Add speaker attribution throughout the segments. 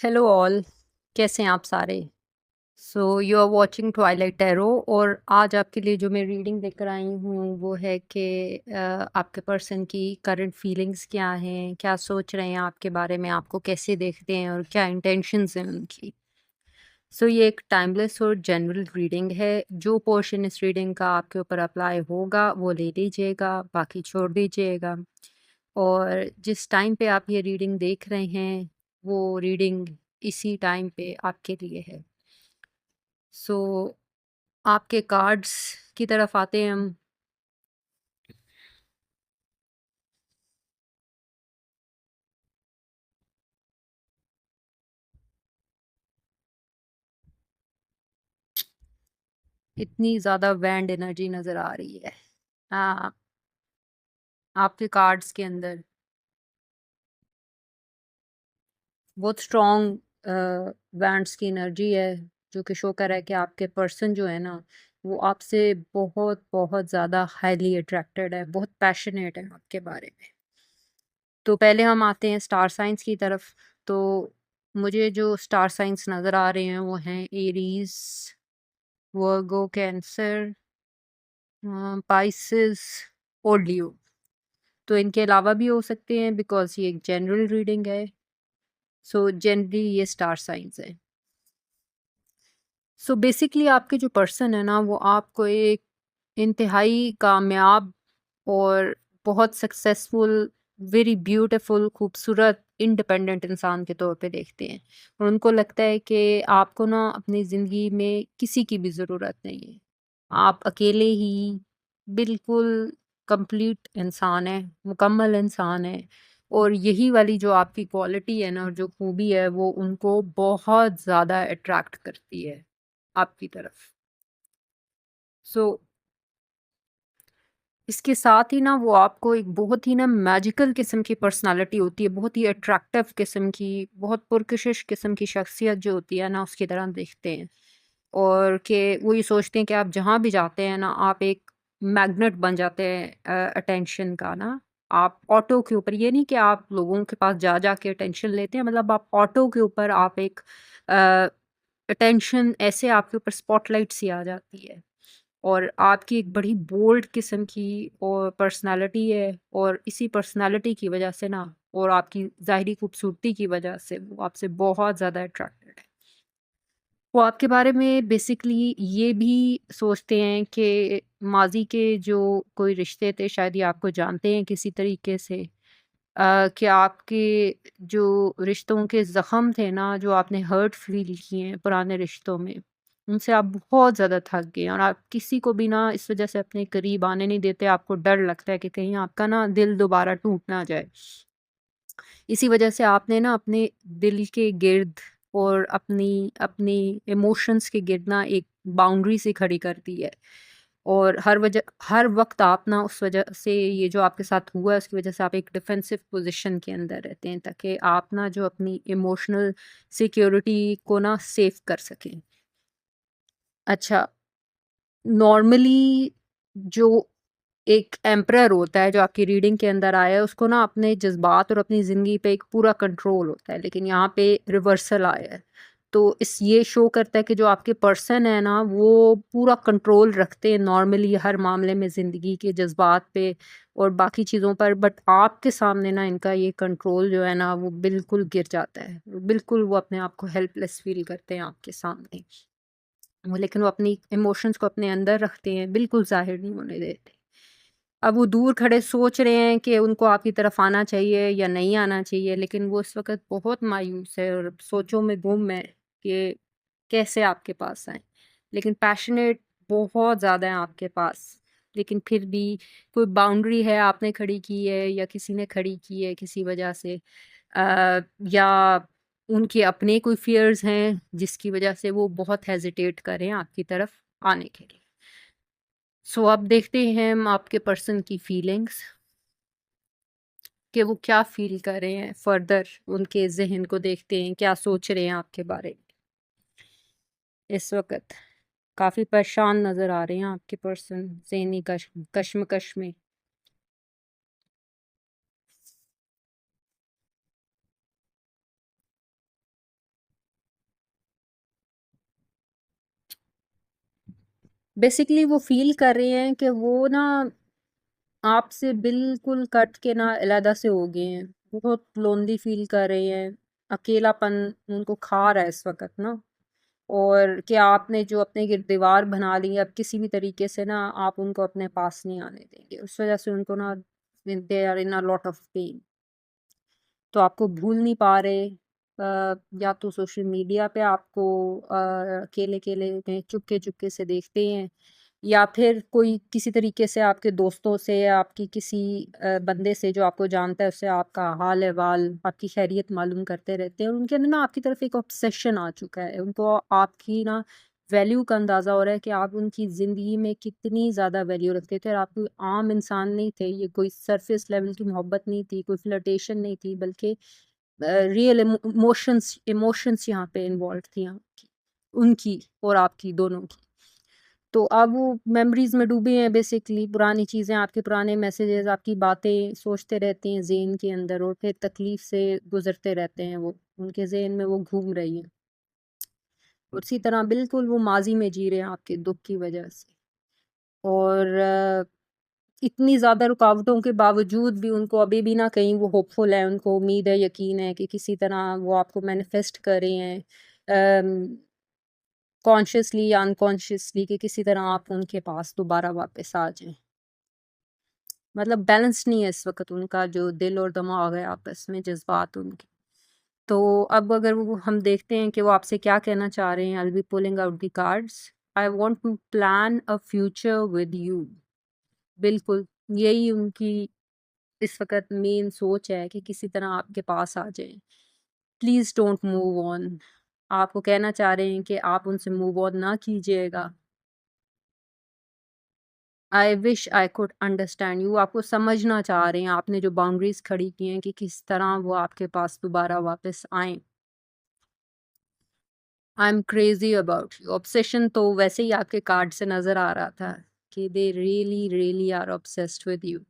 Speaker 1: Hello all. कैसे हैं आप सारे? So you are watching Twilight Tarot और आज आपके लिए जो मैं रीडिंग लेकर आई हूँ वो है कि आपके पर्सन की करंट फीलिंग्स क्या हैं, क्या सोच रहे हैं आपके बारे में, आपको कैसे देखते हैं और क्या इंटेंशंस हैं उनकी। सो ये एक टाइमलेस और जनरल रीडिंग है। जो पोर्शन इस रीडिंग का आपके ऊपर अप्लाई होगा वो ले लीजिएगा, बाकी छोड़ दीजिएगा। और जिस टाइम पे आप ये रीडिंग देख रहे हैं वो रीडिंग इसी टाइम पे आपके लिए है। सो आपके कार्ड्स की तरफ आते हैं हम। इतनी ज़्यादा वैंड एनर्जी नज़र आ रही है आ, आपके कार्ड्स के अंदर। बहुत स्ट्रॉन्ग वैंड्स की एनर्जी है जो कि शो कर रहा है कि आपके पर्सन जो है ना वो आपसे बहुत बहुत ज़्यादा हाईली अट्रैक्टेड है, बहुत पैशनेट है आपके बारे में। तो पहले हम आते हैं स्टार साइंस की तरफ। तो मुझे जो स्टार साइंस नज़र आ रहे हैं वो हैं एरीज, वर्गो, कैंसर, पाइसेस और लियो। तो इनके अलावा भी हो सकते हैं बिकॉज ये एक जनरल रीडिंग है। सो जनरली ये स्टार साइंस है। सो बेसिकली आपके जो पर्सन है ना वो आपको एक इंतहाई कामयाब और बहुत सक्सेसफुल, वेरी ब्यूटीफुल, खूबसूरत, इंडिपेंडेंट इंसान के तौर पे देखते हैं। और उनको लगता है कि आपको ना अपनी ज़िंदगी में किसी की भी ज़रूरत नहीं है। आप अकेले ही बिल्कुल कंप्लीट इंसान है, मुकम्मल इंसान है। और यही वाली जो आपकी क्वालिटी है ना और जो खूबी है वो उनको बहुत ज़्यादा अट्रैक्ट करती है आपकी तरफ। सो इसके साथ ही ना वो आपको एक बहुत ही ना मैजिकल किस्म की पर्सनालिटी होती है, बहुत ही अट्रैक्टिव किस्म की, बहुत पुरकशिश किस्म की शख्सियत जो होती है ना उसकी तरह देखते हैं। और कि वो ये सोचते हैं कि आप जहाँ भी जाते हैं ना आप एक मैग्नेट बन जाते हैं अटेंशन का ना। आप ऑटो के ऊपर, ये नहीं कि आप लोगों के पास जा जा के अटेंशन लेते हैं, मतलब आप ऑटो के ऊपर आप एक अटेंशन ऐसे आपके ऊपर स्पॉटलाइट सी आ जाती है। और आपकी एक बड़ी बोल्ड किस्म की और पर्सनालिटी है। और इसी पर्सनालिटी की वजह से ना और आपकी ज़ाहिरी खूबसूरती की वजह से वो आपसे बहुत ज़्यादा अट्रैक्टेड है। वो आपके बारे में बेसिकली ये भी सोचते हैं कि माज़ी के जो कोई रिश्ते थे शायद ये आपको जानते हैं किसी तरीके से। कि आपके जो रिश्तों के ज़ख्म थे ना, जो आपने हर्ट फ़ील किए हैं पुराने रिश्तों में, उनसे आप बहुत ज़्यादा थक गए हैं और आप किसी को भी ना इस वज़ह से अपने करीब आने नहीं देते। आपको डर लगता है कि कहीं आपका ना दिल दोबारा टूट ना जाए। इसी वज़ह से आपने ना अपने दिल के गिर्द और अपनी अपनी इमोशंस के गिर्द ना एक बाउंड्री सी खड़ी कर दी है। और हर वक़्त आप ना उस वज़ह से ये जो आपके साथ हुआ है उसकी वज़ह से आप एक डिफेंसिव पोज़ीशन के अंदर रहते हैं ताकि आप ना जो अपनी इमोशनल सिक्योरिटी को ना सेव कर सकें। अच्छा, नॉर्मली जो एक एम्परर होता है जो आपकी रीडिंग के अंदर आया है उसको ना अपने जज़्बात और अपनी ज़िंदगी पे एक पूरा कंट्रोल होता है, लेकिन यहाँ पे रिवर्सल आया है। तो इस ये शो करता है कि जो आपके पर्सन है ना वो पूरा कंट्रोल रखते हैं नॉर्मली हर मामले में ज़िंदगी के जज़्बात पे और बाकी चीज़ों पर, बट आपके सामने ना इनका ये कंट्रोल जो है ना वो बिल्कुल गिर जाता है। बिल्कुल वो अपने आप को हेल्पलेस फ़ील करते हैं आपके सामने। वो लेकिन वो अपनी इमोशंस को अपने अंदर रखते हैं, बिल्कुल ज़ाहिर नहीं होने देते। अब वो दूर खड़े सोच रहे हैं कि उनको आपकी तरफ आना चाहिए या नहीं आना चाहिए, लेकिन वो इस वक़्त बहुत मायूस है और सोचों में गुम है कि कैसे आपके पास आएँ। लेकिन पैशनेट बहुत ज़्यादा हैं आपके पास, लेकिन फिर भी कोई बाउंड्री है आपने खड़ी की है या किसी ने खड़ी की है किसी वजह से, या उनके अपने कोई फ़ियर्स हैं जिसकी वजह से वो बहुत हेज़िटेट कर रहे हैं आपकी तरफ आने के लिए। सो अब देखते हैं हम आपके पर्सन की फीलिंग्स कि वो क्या फ़ील कर रहे हैं फर्दर, उनके ज़हन को देखते हैं, क्या सोच रहे हैं आपके बारे में। इस वक़्त काफ़ी परेशान नज़र आ रहे हैं आपके पर्सन ज़हनी कश्मकश में। बेसिकली वो फ़ील कर रहे हैं कि वो ना आपसे बिल्कुल कट के ना अलहदा से हो गए हैं। बहुत लोनली फ़ील कर रहे हैं, अकेलापन उनको खा रहा है इस वक़्त ना। और कि आपने जो अपने गिर्द दीवार बना ली है, अब किसी भी तरीके से ना आप उनको अपने पास नहीं आने देंगे। उस वज़ह से उनको ना they are in a lot of pain. तो आपको भूल नहीं पा रहे, या तो सोशल मीडिया पे आपको अकेले-अकेले में चुपके-चुपके से देखते हैं, या फिर कोई किसी तरीके से आपके दोस्तों से या आपकी किसी बंदे से जो आपको जानता है उससे आपका हाल-अहवाल, आपकी खैरियत मालूम करते रहते हैं और उनके अंदर ना आपकी तरफ एक ऑब्सेशन आ चुका है। उनको आपकी ना वैल्यू का अंदाज़ा हो रहा है कि आप उनकी ज़िंदगी में कितनी ज़्यादा वैल्यू रखते थे और आप कोई आम इंसान नहीं थे। ये कोई सरफेस लेवल की मोहब्बत नहीं थी, कोई फ्लर्टेशन नहीं थी, बल्कि रियल इमोशंस यहाँ पे इन्वॉल्व थी आपकी, उनकी और आपकी दोनों की। तो अब वो मेमोरीज़ में डूबे हैं बेसिकली, पुरानी चीज़ें, आपके पुराने मैसेजेस, आपकी बातें सोचते रहते हैं ज़हन के अंदर और फिर तकलीफ़ से गुज़रते रहते हैं वो, उनके ज़हन में वो घूम रही हैं। उसी तरह बिल्कुल वो माज़ी में जी रहे हैं आपके दुःख की वजह से। और इतनी ज़्यादा रुकावटों के बावजूद भी उनको अभी भी ना कहीं वो होपफुल है, उनको उम्मीद है, यकीन है कि किसी तरह वो आपको मैनिफेस्ट कर रहे हैं, कॉन्शियसली या अनकॉन्शियसली, कि किसी तरह आप उनके पास दोबारा वापस आ जाएँ। मतलब बैलेंस नहीं है इस वक़्त उनका जो दिल और दिमाग है आपस में, जज़्बात उनके। तो अब अगर वो हम देखते हैं कि वो आपसे क्या कहना चाह रहे हैं, I will be pulling out the cards. I want to plan a future with you. बिल्कुल, यही उनकी इस वक़्त मेन सोच है कि किसी तरह आपके पास आ जाएँ। Please don't move on. आपको कहना चाह रहे हैं कि आप उनसे मूव ऑन ना कीजिएगा। I wish I could understand you. आपको समझना चाह रहे हैं, आपने जो बाउंड्रीज़ खड़ी की हैं कि किस तरह वो आपके पास दोबारा वापस आएँ। I am crazy about you. Obsession तो वैसे ही आपके कार्ड से नज़र आ रहा था कि they really, really are obsessed with you.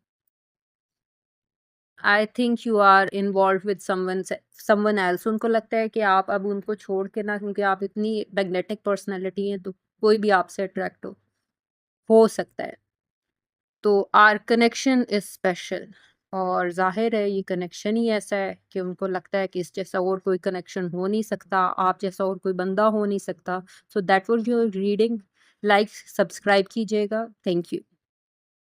Speaker 1: I think you are involved with someone else. उनको लगता है कि आप अब उनको छोड़ के ना, क्योंकि आप इतनी मैग्नेटिक पर्सनैलिटी हैं, तो कोई भी आपसे अट्रैक्ट हो सकता है। तो आवर कनेक्शन इज़ स्पेशल, और ज़ाहिर है ये कनेक्शन ही ऐसा है कि उनको लगता है कि इस जैसा और कोई कनेक्शन हो नहीं सकता, आप जैसा और कोई बंदा हो नहीं सकता। So that was your reading. Like, subscribe कीजिएगा। Thank you.